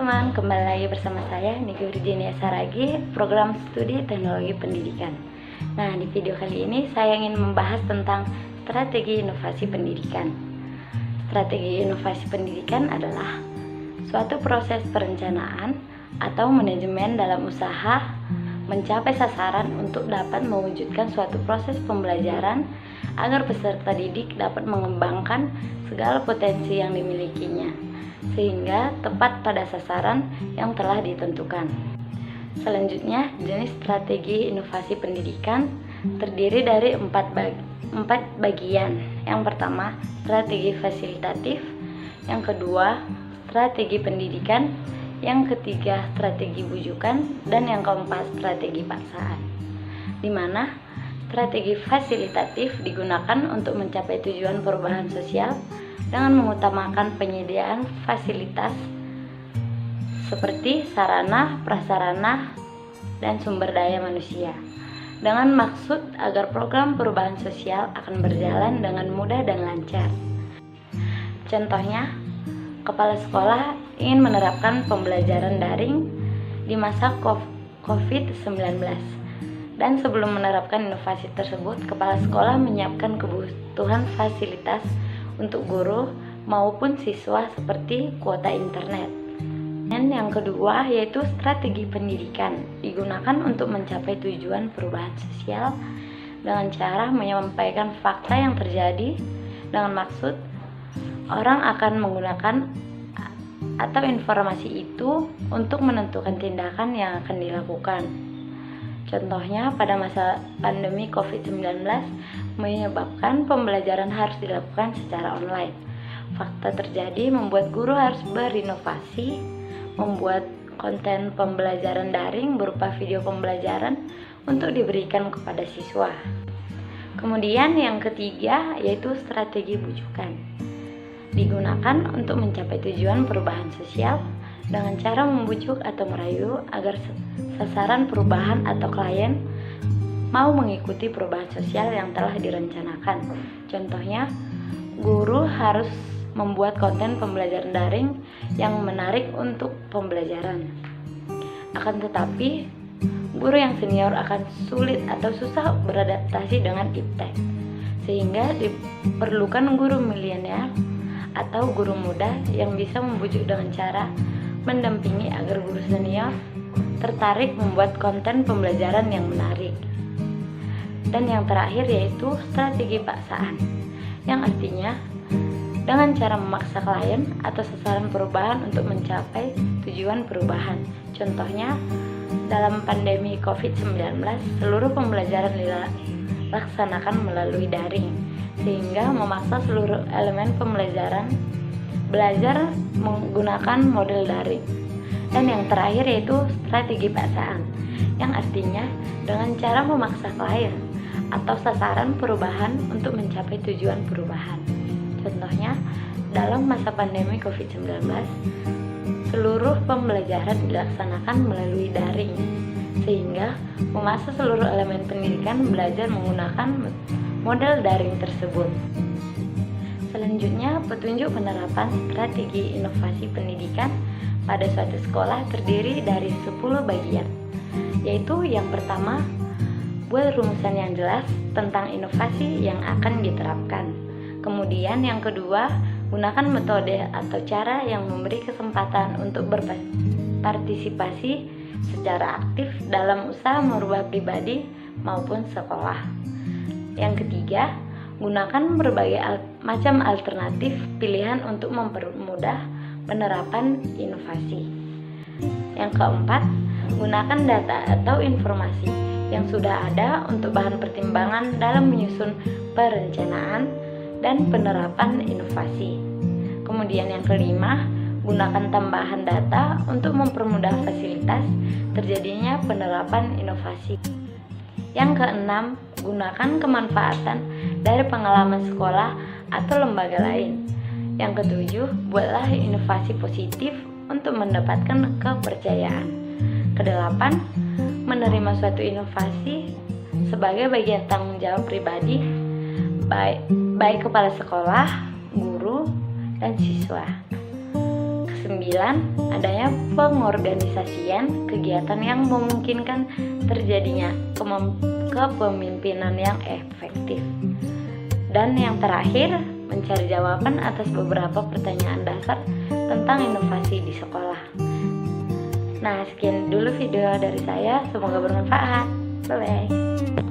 teman-teman, kembali lagi bersama saya Niki Virginia Saragi, program studi teknologi pendidikan. Nah, di video kali ini saya ingin membahas tentang strategi inovasi pendidikan. Strategi inovasi pendidikan adalah suatu proses perencanaan atau manajemen dalam usaha mencapai sasaran untuk dapat mewujudkan suatu proses pembelajaran agar peserta didik dapat mengembangkan segala potensi yang dimilikinya sehingga tepat pada sasaran yang telah ditentukan. Selanjutnya, jenis strategi inovasi pendidikan terdiri dari empat bagian. Yang pertama, strategi fasilitatif. Yang kedua, strategi pendidikan. Yang ketiga, strategi bujukan. Dan yang keempat, strategi paksaan. Di mana strategi fasilitatif digunakan untuk mencapai tujuan perubahan sosial dengan mengutamakan penyediaan fasilitas seperti sarana, prasarana, dan sumber daya manusia dengan maksud agar program perubahan sosial akan berjalan dengan mudah dan lancar. Contohnya, kepala sekolah ingin menerapkan pembelajaran daring di masa COVID-19 dan sebelum menerapkan inovasi tersebut, kepala sekolah menyiapkan kebutuhan fasilitas untuk guru maupun siswa seperti kuota internet. Dan yang kedua yaitu strategi pendidikan, digunakan untuk mencapai tujuan perubahan sosial dengan cara menyampaikan fakta yang terjadi dengan maksud orang akan menggunakan atau informasi itu untuk menentukan tindakan yang akan dilakukan. Contohnya, pada masa pandemi COVID-19 menyebabkan pembelajaran harus dilakukan secara online. Fakta terjadi membuat guru harus berinovasi, membuat konten pembelajaran daring berupa video pembelajaran untuk diberikan kepada siswa. Kemudian yang ketiga yaitu strategi bujukan. Digunakan untuk mencapai tujuan perubahan sosial dengan cara membujuk atau merayu agar sasaran perubahan atau klien mau mengikuti perubahan sosial yang telah direncanakan. Contohnya, guru harus membuat konten pembelajaran daring yang menarik untuk pembelajaran. Akan tetapi, guru yang senior akan sulit atau susah beradaptasi dengan iptek, sehingga diperlukan guru milenial atau guru muda yang bisa membujuk dengan cara mendampingi agar guru senior tertarik membuat konten pembelajaran yang menarik. Dan yang terakhir yaitu strategi paksaan, yang artinya dengan cara memaksa klien atau sasaran perubahan untuk mencapai tujuan perubahan. Contohnya, dalam pandemi COVID-19, seluruh pembelajaran dilaksanakan melalui daring, sehingga memaksa seluruh elemen pembelajaran belajar menggunakan model daring. Dan yang terakhir yaitu strategi paksaan, yang artinya dengan cara memaksa klien atau sasaran perubahan untuk mencapai tujuan perubahan. Contohnya, dalam masa pandemi COVID-19, seluruh pembelajaran dilaksanakan melalui daring, sehingga memaksa seluruh elemen pendidikan belajar menggunakan model daring tersebut. Selanjutnya, petunjuk penerapan strategi inovasi pendidikan pada suatu sekolah terdiri dari 10 bagian, yaitu yang pertama, buat rumusan yang jelas tentang inovasi yang akan diterapkan. Kemudian yang kedua, gunakan metode atau cara yang memberi kesempatan untuk berpartisipasi secara aktif dalam usaha merubah pribadi maupun sekolah. Yang ketiga, gunakan berbagai macam alternatif pilihan untuk mempermudah penerapan inovasi. Yang keempat, gunakan data atau informasi yang sudah ada untuk bahan pertimbangan dalam menyusun perencanaan dan penerapan inovasi. Kemudian yang kelima, gunakan tambahan data untuk mempermudah fasilitas terjadinya penerapan inovasi. Yang keenam, gunakan kemanfaatan dari pengalaman sekolah atau lembaga lain. Yang ketujuh, buatlah inovasi positif untuk mendapatkan kepercayaan. Kedelapan, menerima suatu inovasi sebagai bagian tanggung jawab pribadi baik kepala sekolah, guru, dan siswa. 9, adanya pengorganisasian kegiatan yang memungkinkan terjadinya kepemimpinan yang efektif. Dan yang terakhir, mencari jawaban atas beberapa pertanyaan dasar tentang inovasi di sekolah. Nah, sekian dulu video dari saya, semoga bermanfaat. Bye-bye.